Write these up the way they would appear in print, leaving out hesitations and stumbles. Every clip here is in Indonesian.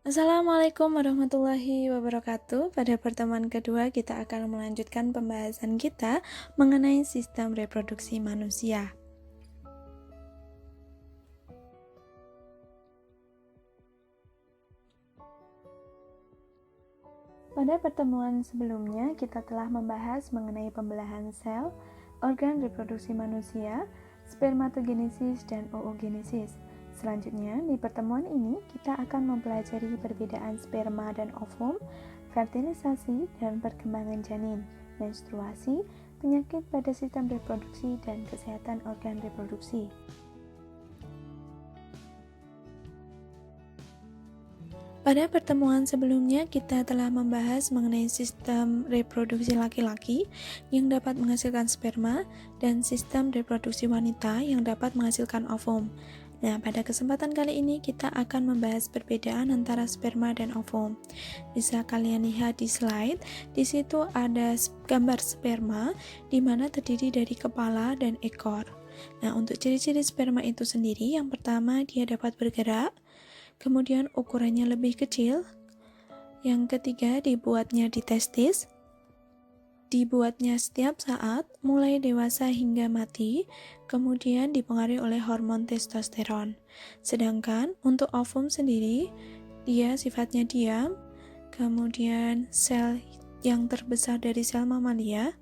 Assalamualaikum warahmatullahi wabarakatuh. Pada pertemuan kedua kita akan melanjutkan pembahasan kita mengenai sistem reproduksi manusia. Pada pertemuan sebelumnya kita telah membahas mengenai pembelahan sel, organ reproduksi manusia, spermatogenesis dan oogenesis. Selanjutnya, di pertemuan ini kita akan mempelajari perbedaan sperma dan ovum, fertilisasi dan perkembangan janin, menstruasi, penyakit pada sistem reproduksi, dan kesehatan organ reproduksi. Pada pertemuan sebelumnya, kita telah membahas mengenai sistem reproduksi laki-laki yang dapat menghasilkan sperma dan sistem reproduksi wanita yang dapat menghasilkan ovum. Nah, pada kesempatan kali ini kita akan membahas perbedaan antara sperma dan ovum. Bisa kalian lihat di slide, di situ ada gambar sperma di mana terdiri dari kepala dan ekor. Nah, untuk ciri-ciri sperma itu sendiri, yang pertama dia dapat bergerak, kemudian ukurannya lebih kecil. Yang ketiga, dibuatnya di testis. Dibuatnya setiap saat, mulai dewasa hingga mati, kemudian dipengaruhi oleh hormon testosteron. Sedangkan untuk ovum sendiri, dia sifatnya diam, kemudian sel yang terbesar dari sel mamalia,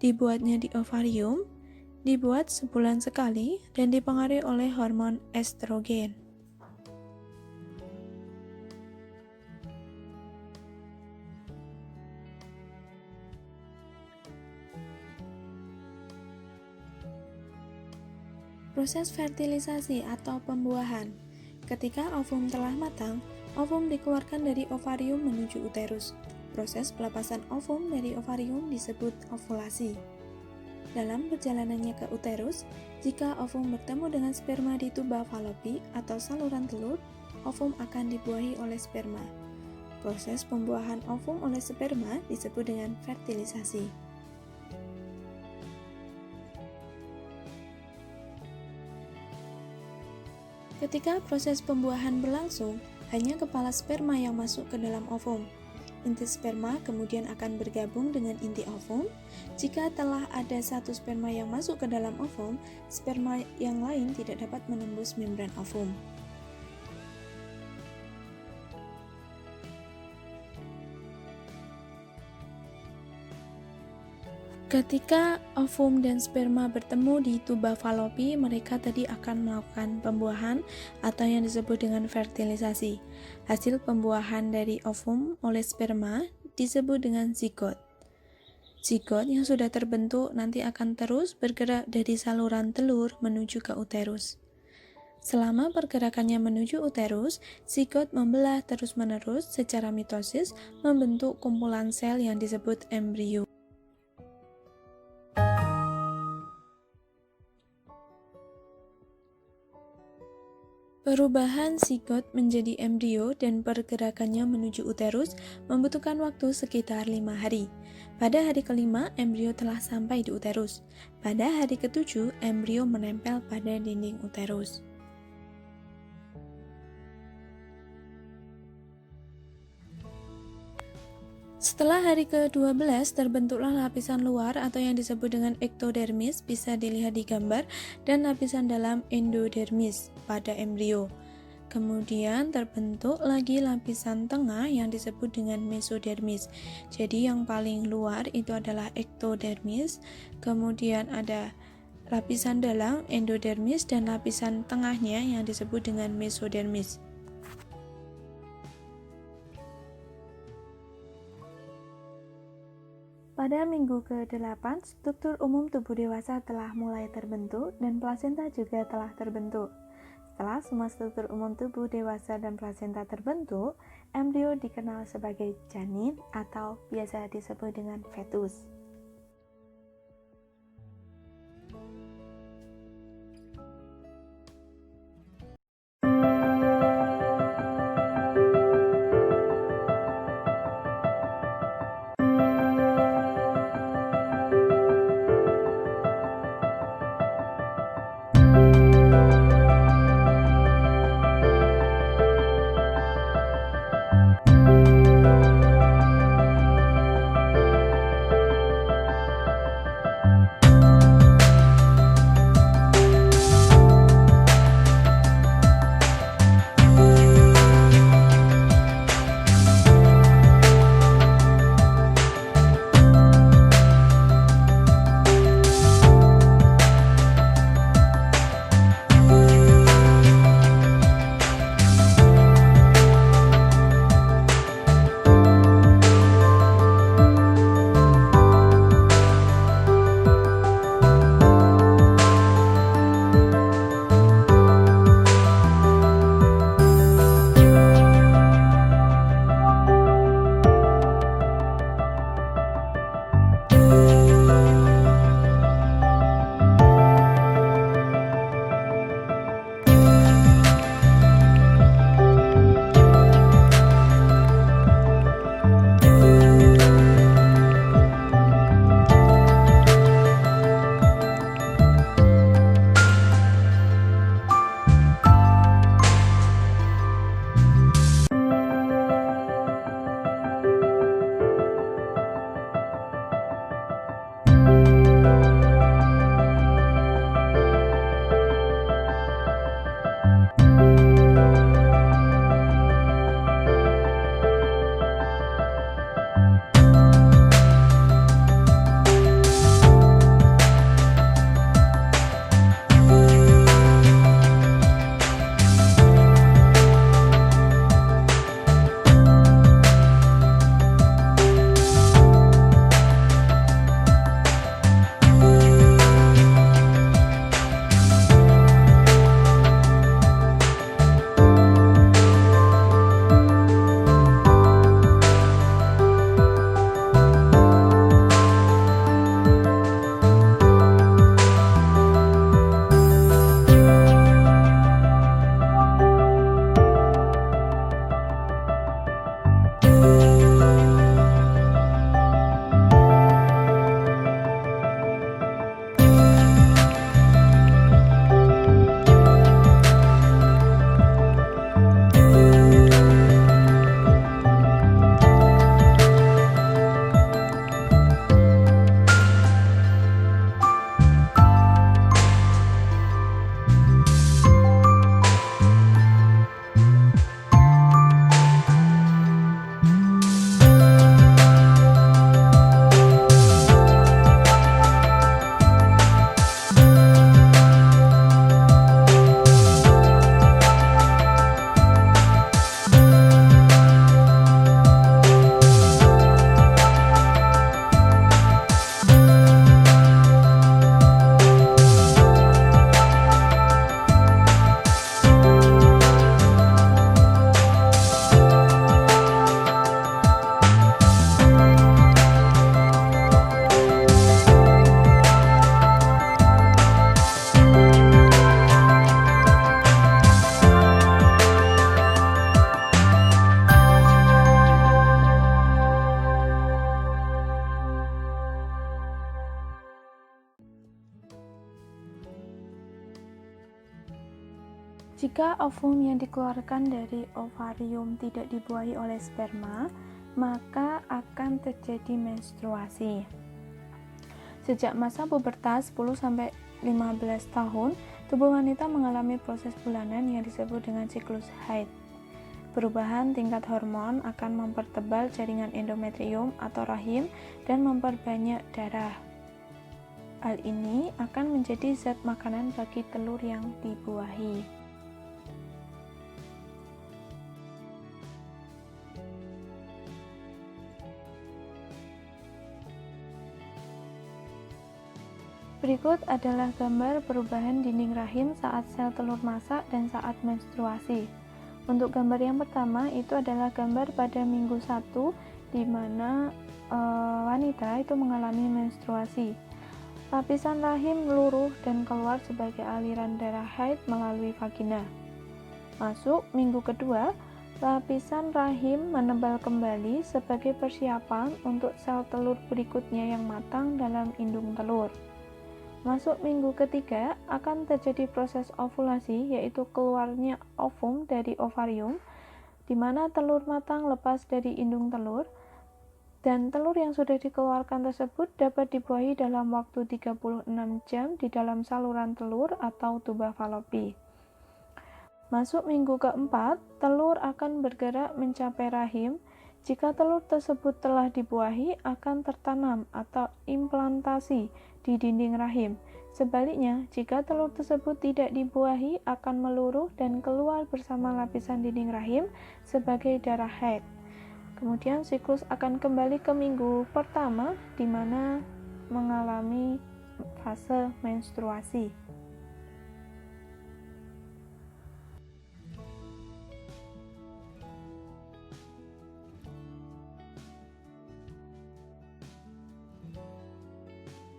dibuatnya di ovarium, dibuat sebulan sekali, dan dipengaruhi oleh hormon estrogen. Proses fertilisasi atau pembuahan. Ketika ovum telah matang, ovum dikeluarkan dari ovarium menuju uterus. Proses pelepasan ovum dari ovarium disebut ovulasi. Dalam perjalanannya ke uterus, jika ovum bertemu dengan sperma di tuba falopi atau saluran telur, ovum akan dibuahi oleh sperma. Proses pembuahan ovum oleh sperma disebut dengan fertilisasi. Ketika proses pembuahan berlangsung, hanya kepala sperma yang masuk ke dalam ovum. Inti sperma kemudian akan bergabung dengan inti ovum. Jika telah ada satu sperma yang masuk ke dalam ovum, sperma yang lain tidak dapat menembus membran ovum. Ketika ovum dan sperma bertemu di tuba falopi, mereka tadi akan melakukan pembuahan atau yang disebut dengan fertilisasi. Hasil pembuahan dari ovum oleh sperma disebut dengan zigot. Zigot yang sudah terbentuk nanti akan terus bergerak dari saluran telur menuju ke uterus. Selama pergerakannya menuju uterus, zigot membelah terus-menerus secara mitosis membentuk kumpulan sel yang disebut embrio. Perubahan zigot menjadi embrio dan pergerakannya menuju uterus membutuhkan waktu sekitar 5 hari. Pada hari kelima, embrio telah sampai di uterus. Pada hari ketujuh, embrio menempel pada dinding uterus. Setelah hari ke-12, terbentuklah lapisan luar atau yang disebut dengan ektodermis, bisa dilihat di gambar, dan lapisan dalam endodermis pada embrio. Kemudian terbentuk lagi lapisan tengah yang disebut dengan mesodermis. Jadi yang paling luar itu adalah ektodermis, kemudian ada lapisan dalam endodermis dan lapisan tengahnya yang disebut dengan mesodermis. Pada minggu ke-8, struktur umum tubuh dewasa telah mulai terbentuk dan plasenta juga telah terbentuk. Setelah semua struktur umum tubuh dewasa dan plasenta terbentuk, embrio dikenal sebagai janin atau biasa disebut dengan fetus. Jika ovum yang dikeluarkan dari ovarium tidak dibuahi oleh sperma, maka akan terjadi menstruasi. Sejak masa pubertas 10-15 tahun, tubuh wanita mengalami proses bulanan yang disebut dengan siklus haid. Perubahan tingkat hormon akan mempertebal jaringan endometrium atau rahim dan memperbanyak darah. Hal ini akan menjadi zat makanan bagi telur yang dibuahi. Berikut adalah gambar perubahan dinding rahim saat sel telur masak dan saat menstruasi. Untuk gambar yang pertama itu adalah gambar pada minggu 1 di mana wanita itu mengalami menstruasi. Lapisan rahim luruh dan keluar sebagai aliran darah haid melalui vagina. Masuk minggu kedua, lapisan rahim menebal kembali sebagai persiapan untuk sel telur berikutnya yang matang dalam indung telur. Masuk minggu ketiga akan terjadi proses ovulasi, yaitu keluarnya ovum dari ovarium, di mana telur matang lepas dari indung telur, dan telur yang sudah dikeluarkan tersebut dapat dibuahi dalam waktu 36 jam di dalam saluran telur atau tuba falopi. Masuk minggu keempat, telur akan bergerak mencapai rahim. Jika telur tersebut telah dibuahi, akan tertanam atau implantasi di dinding rahim. Sebaliknya, jika telur tersebut tidak dibuahi, akan meluruh dan keluar bersama lapisan dinding rahim sebagai darah haid. Kemudian siklus akan kembali ke minggu pertama, di mana mengalami fase menstruasi.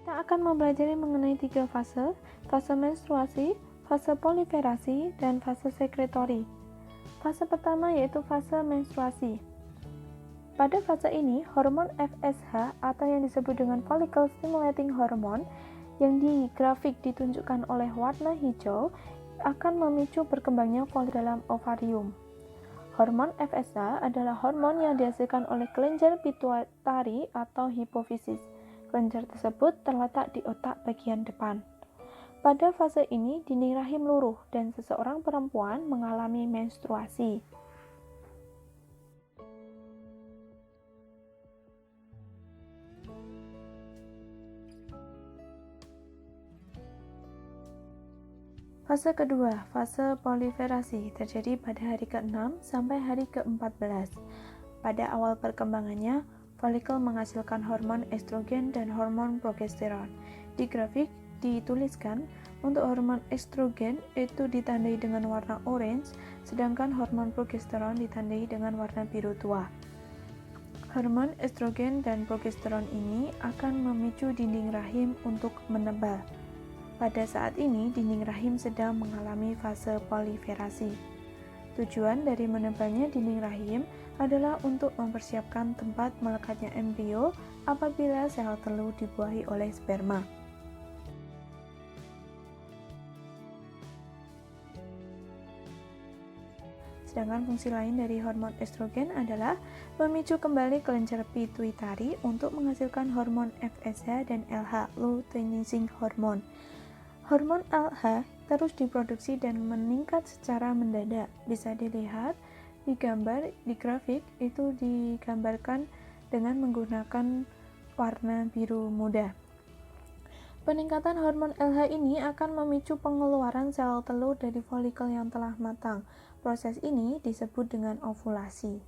Kita akan mempelajari mengenai 3 fase menstruasi, fase proliferasi, dan fase sekretori. Fase pertama yaitu fase menstruasi. Pada fase ini, hormon FSH atau yang disebut dengan follicle stimulating hormone yang di grafik ditunjukkan oleh warna hijau akan memicu berkembangnya folikel dalam ovarium. Hormon FSH adalah hormon yang dihasilkan oleh kelenjar pituitari atau hipofisis. Kelenjar tersebut terletak di otak bagian depan. Pada fase ini, dinding rahim luruh dan seseorang perempuan mengalami menstruasi. Fase kedua, fase proliferasi, terjadi pada hari ke-6 sampai hari ke-14. Pada awal perkembangannya, folikel menghasilkan hormon estrogen dan hormon progesteron. Di grafik dituliskan untuk hormon estrogen itu ditandai dengan warna orange, sedangkan hormon progesteron ditandai dengan warna biru tua. Hormon estrogen dan progesteron ini akan memicu dinding rahim untuk menebal. Pada saat ini, dinding rahim sedang mengalami fase proliferasi. Tujuan dari menebalnya dinding rahim adalah untuk mempersiapkan tempat melekatnya embrio apabila sel telur dibuahi oleh sperma. Sedangkan fungsi lain dari hormon estrogen adalah memicu kembali kelenjar pituitari untuk menghasilkan hormon FSH dan LH, luteinizing hormone. Hormon LH terus diproduksi dan meningkat secara mendadak. Bisa dilihat di gambar, di grafik itu digambarkan dengan menggunakan warna biru muda. Peningkatan hormon LH ini akan memicu pengeluaran sel telur dari folikel yang telah matang. Proses ini disebut dengan ovulasi.